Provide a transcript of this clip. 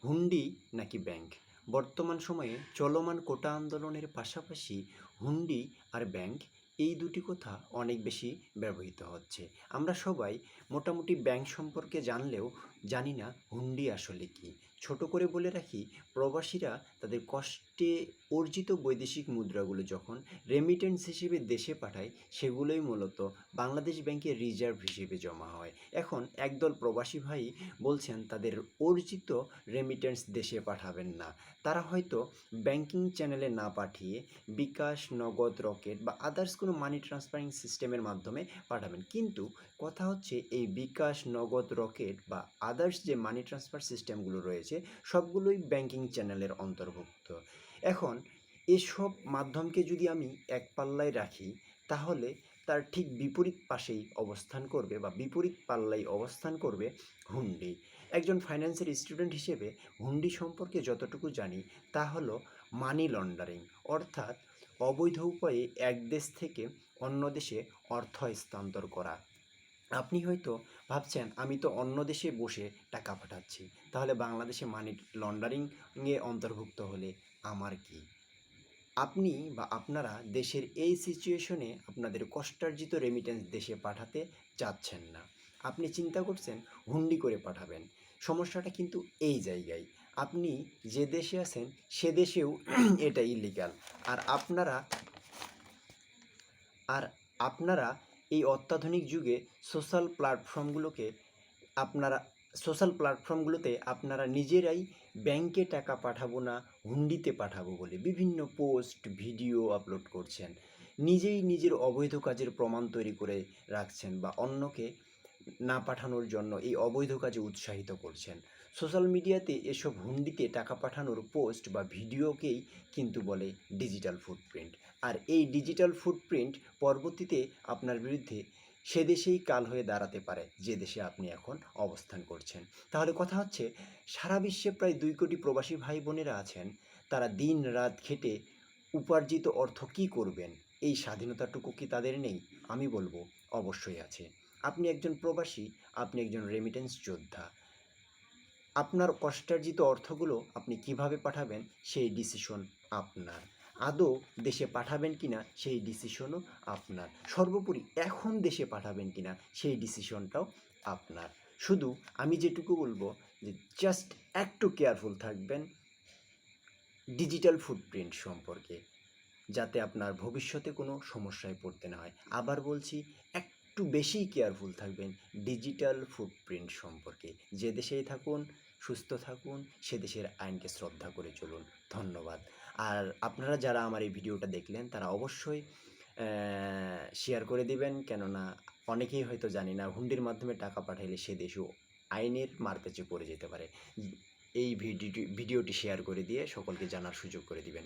হুন্ডি নাকি ব্যাংক? বর্তমান সময়ে চলমান কোটা আন্দোলনের পাশাপাশি হুন্ডি আর ব্যাংক এই দুটি কথা অনেক বেশি ব্যবহৃত হচ্ছে। আমরা সবাই মোটামুটি ব্যাংক সম্পর্কে জানলেও জানি না হুন্ডি আসলে কী। ছোট করে বলে রাখি, প্রবাসীরা তাদের কষ্টে অর্জিত বৈদেশিক মুদ্রাগুলো যখন রেমিটেন্স হিসেবে দেশে পাঠায়, সেগুলোই মূলত বাংলাদেশ ব্যাংকে রিজার্ভ হিসেবে জমা হয়। এখন একদল প্রবাসী ভাই বলছেন তাদের অর্জিত রেমিটেন্স দেশে পাঠাবেন না। তারা হয়তো ব্যাংকিং চ্যানেলে না পাঠিয়ে বিকাশ, নগদ, রকেট বা আদার্স কোনো মানি ট্রান্সফারিং সিস্টেমের মাধ্যমে পাঠাবেন। কিন্তু কথা হচ্ছে, এই বিকাশ, নগদ, রকেট বা আদার্স যে মানি ট্রান্সফার সিস্টেমগুলো রয়েছে, সবগুলোই ব্যাংকিং চ্যানেলের অন্তর্ভুক্ত। এখন এসব মাধ্যমকে যদি আমি এক পাল্লায় রাখি, তাহলে তার ঠিক বিপরীত পাশেই অবস্থান করবে বা বিপরীত পাল্লায় অবস্থান করবে হুন্ডি। একজন ফাইন্যান্সের স্টুডেন্ট হিসেবে হুন্ডি সম্পর্কে যতটুকু জানি তা হলো মানি লন্ডারিং, অর্থাৎ অবৈধ উপায়ে এক দেশ থেকে অন্য দেশে অর্থ স্থানান্তর করা। আপনি হয়তো ভাবছেন, আমি তো অন্য দেশে বসে টাকা পাঠাচ্ছি, তাহলে বাংলাদেশে মানি লন্ডারিংয়ে অন্তর্ভুক্ত হলে আমার কি? আপনি বা আপনারা দেশের এই সিচুয়েশনে আপনাদের কষ্টার্জিত রেমিটেন্স দেশে পাঠাতে চাচ্ছেন না। আপনি চিন্তা করছেন হুন্ডি করে পাঠাবেন। সমস্যাটা কিন্তু এই জায়গায়। আপনি যে দেশে আছেন সে দেশেও এটা ইলিগাল। আর আপনারা আর আপনারা এই অত্যাধুনিক যুগে সোশ্যাল প্ল্যাটফর্মগুলোকে আপনারা সোশ্যাল প্ল্যাটফর্মগুলোতে আপনারা নিজেরাই ব্যাংকে টাকা পাঠাবো না, হুন্ডিতে পাঠাবো বলে বিভিন্ন পোস্ট, ভিডিও আপলোড করছেন। নিজেই নিজের অবৈধ কাজের প্রমাণ তৈরি করে রাখছেন বা অন্যকে না পাঠানোর জন্য এই অবৈধ কাজে উৎসাহিত করছেন। সোশ্যাল মিডিয়াতে এসব হুন্ডিতে টাকা পাঠানোর পোস্ট বা ভিডিওকেই কিন্তু বলে ডিজিটাল ফুটপ্রিন্ট। আর এই ডিজিটাল ফুটপ্রিন্ট পরবর্তীতে আপনার বিরুদ্ধে সে দেশেই কাল হয়ে দাঁড়াতে পারে যে দেশে আপনি এখন অবস্থান করছেন। তাহলে কথা হচ্ছে, সারা বিশ্বে প্রায় ২ কোটি প্রবাসী ভাই বোনেরা আছেন। তারা দিন রাত খেটে উপার্জিত অর্থ কী করবেন? এই স্বাধীনতাটুকু কি তাদের নেই? আমি বলবো অবশ্যই আছে। আপনি একজন প্রবাসী, আপনি একজন রেমিটেন্স যোদ্ধা। আপনার কষ্টার্জিত অর্থগুলো আপনি কিভাবে পাঠাবেন সেই ডিসিশন আপনার। আদৌ দেশে পাঠাবেন কিনা সেই ডিসিশনও আপনার। সর্বোপরি এখন দেশে পাঠাবেন কিনা সেই ডিসিশনটাও আপনার। শুধু আমি যেটুকু বলবো যে জাস্ট একটু কেয়ারফুল থাকবেন ডিজিটাল ফুটপ্রিন্ট সম্পর্কে, যাতে আপনার ভবিষ্যতে কোনো সমস্যায় পড়তে না হয়। আবার বলছি, একটু বেশিই কেয়ারফুল থাকবেন ডিজিটাল ফুটপ্রিন্ট সম্পর্কে। যে দেশেই থাকুন, সুস্থ থাকুন, সে দেশের আইনকে শ্রদ্ধা করে চলুন। ধন্যবাদ। আর আপনারা যারা আমার এই ভিডিওটা দেখলেন তারা অবশ্যই শেয়ার করে দিবেন, কেননা অনেকেই হয়তো জানি না হুন্ডির মাধ্যমে টাকা পাঠাইলে সে দেশও আইনের মারপ্যাঁচে পড়ে যেতে পারে। এই ভিডিওটি শেয়ার করে দিয়ে সকলকে জানার সুযোগ করে দিবেন।